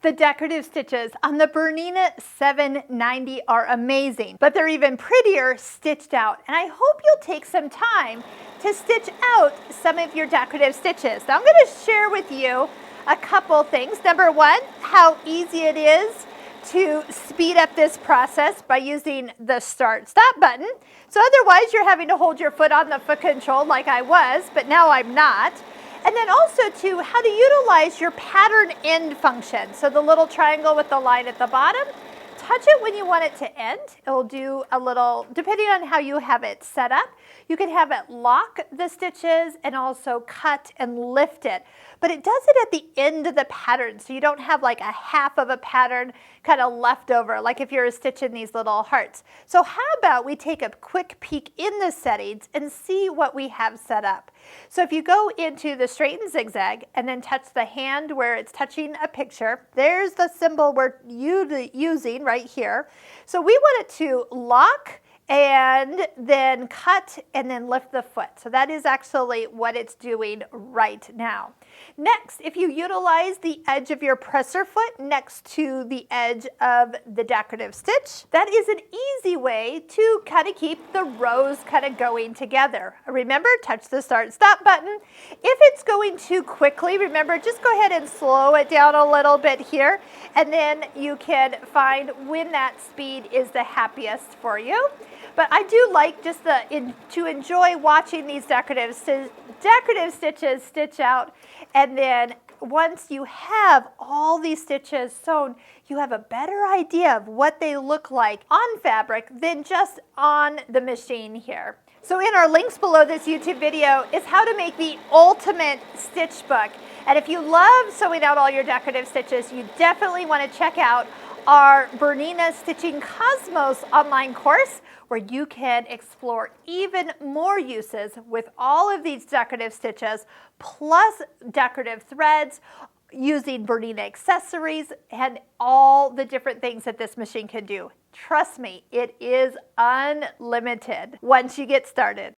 The decorative stitches on the Bernina 790 are amazing, but they're even prettier stitched out. And I hope you'll take some time to stitch out some of your decorative stitches. Now I'm going to share with you a couple things. Number one, how easy it is to speed up this process by using the start-stop button. So otherwise you're having to hold your foot on the foot control like I was, but now I'm not. And then also to how to utilize your pattern end function. So the little triangle with the line at the bottom, touch it when you want it to end. It'll do a little, depending on how you have it set up, you can have it lock the stitches and also cut and lift it. But it does it at the end of the pattern, so you don't have like a half of a pattern kind of left over, like if you're stitching these little hearts. So how about we take a quick peek in the settings and see what we have set up. So if you go into the straight and zigzag and then touch the hand where it's touching a picture, there's the symbol we're using right here. So we want it to lock and then cut and then lift the foot. So that is actually what it's doing right now. Next, if you utilize the edge of your presser foot next to the edge of the decorative stitch, that is an easy way to kind of keep the rows kind of going together. Remember, touch the start-stop button. If it's going too quickly, remember, just go ahead and slow it down a little bit here, and then you can find when that speed is the happiest for you. But I do like just to enjoy watching these decorative stitches stitch out, and then once you have all these stitches sewn, you have a better idea of what they look like on fabric than just on the machine here. So in our links below this YouTube video is how to make the ultimate stitch book. And if you love sewing out all your decorative stitches, you definitely want to check out our Bernina Stitching Cosmos online course, where you can explore even more uses with all of these decorative stitches, plus decorative threads, using Bernina accessories, and all the different things that this machine can do. Trust me, it is unlimited once you get started.